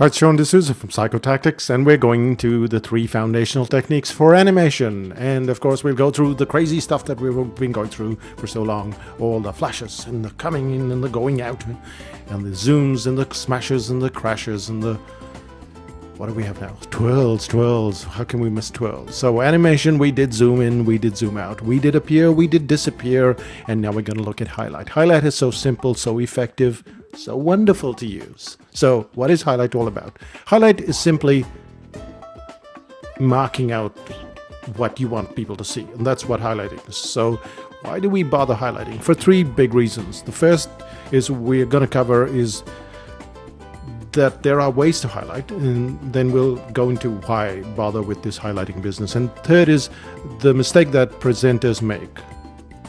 Hi, it's Sean D'Souza from Psychotactics, and we're going into the 3 foundational techniques for animation. And of course, we'll go through the crazy stuff that we've been going through for so long. All the flashes, and the coming in, and the going out, and the zooms, and the smashes, and the crashes, and the... what do we have now? Twirls. How can we miss twirls? So animation, we did zoom in, we did zoom out. We did appear, we did disappear, and now we're going to look at highlight. Highlight is so simple, so effective, so wonderful to use. So what is highlight all about? Highlight is simply marking out what you want people to see, and that's what highlighting is. So why do we bother highlighting? For 3 big reasons. The first is we're going to cover is that there are ways to highlight, and then we'll go into why bother with this highlighting business. And third is the mistake that presenters make.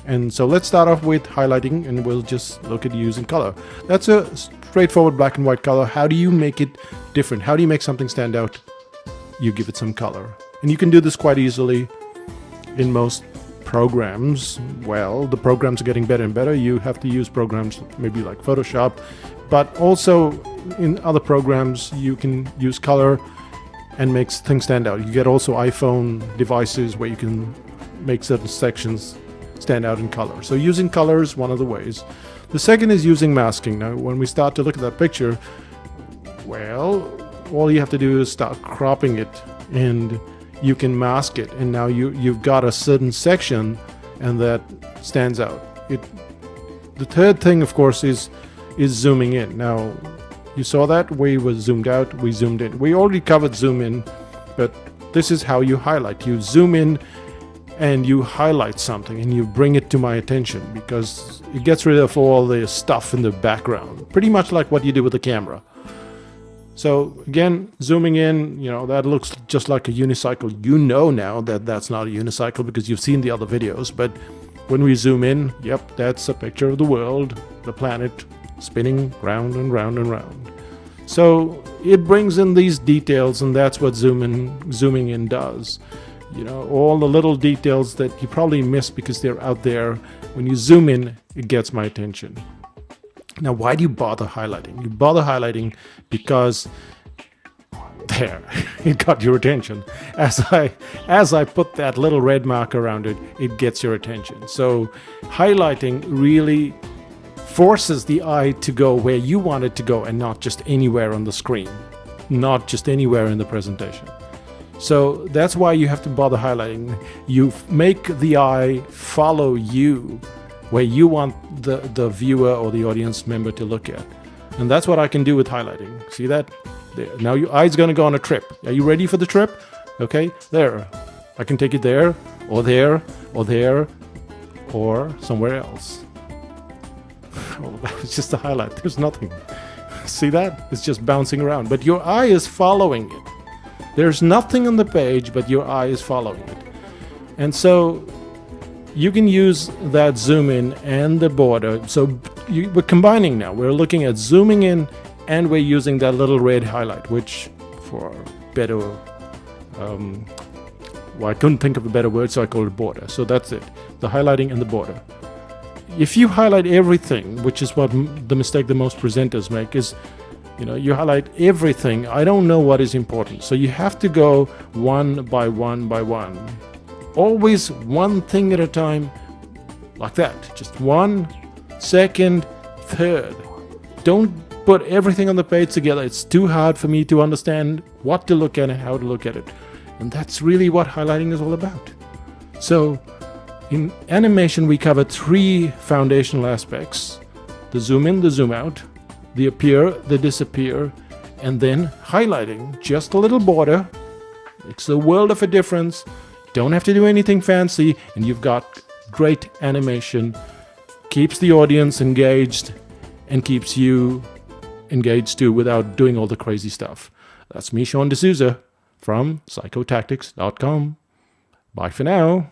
And so let's start off with highlighting, and we'll just look at using color. That's a straightforward black and white color. How do you make it different? How do you make something stand out? You give it some color. And you can do this quite easily in most programs. Well, the programs are getting better and better. You have to use programs maybe like Photoshop, but also in other programs you can use color and make things stand out. You get also iPhone devices where you can make certain sections stand out in color. So using color is one of the ways. The second is using masking. Now when we start to look at that picture, well, all you have to do is start cropping it and you can mask it, and now you've got a certain section and that stands out. The third thing, of course, is zooming in. Now you saw that we were zoomed out, we zoomed in. We already covered zoom in, but this is how you highlight. You zoom in and you highlight something and you bring it to my attention, because it gets rid of all the stuff in the background, pretty much like what you do with the camera. So again, zooming in, that looks just like a unicycle. You know now that that's not a unicycle because you've seen the other videos, but when we zoom in, yep, that's a picture of the world, the planet, spinning round and round and round. So it brings in these details, and that's what zooming in does. All the little details that you probably miss because they're out there. When you zoom in, it gets my attention. Now, why do you bother highlighting? You bother highlighting because there, it got your attention. As I put that little red mark around it, it gets your attention. So highlighting really forces the eye to go where you want it to go, and not just anywhere on the screen, not just anywhere in the presentation. So that's why you have to bother highlighting. You make the eye follow you where you want the viewer or the audience member to look at. And that's what I can do with highlighting. See that? There. Now your eye's going to go on a trip. Are you ready for the trip? Okay, there. I can take it there, or there, or there, or somewhere else. Oh, it's just a highlight. There's nothing. See that? It's just bouncing around. But your eye is following it. There's nothing on the page, but your eye is following it. And so you can use that zoom in and the border. So we're combining now. We're looking at zooming in, and we're using that little red highlight, which for better, I couldn't think of a better word, so I called it border. So that's it, the highlighting and the border. If you highlight everything, which is what the mistake that most presenters make is, you highlight everything. I don't know what is important. So you have to go one by one by one. Always one thing at a time, like that. Just 1 second, third. Don't put everything on the page together. It's too hard for me to understand what to look at and how to look at it. And that's really what highlighting is all about. So in animation, we cover 3 foundational aspects: the zoom in, the zoom out, the appear, the disappear, and then highlighting. Just a little border. Makes a world of a difference. Don't have to do anything fancy, and you've got great animation. Keeps the audience engaged and keeps you engaged too without doing all the crazy stuff. That's me, Sean D'Souza, from Psychotactics.com. Bye for now.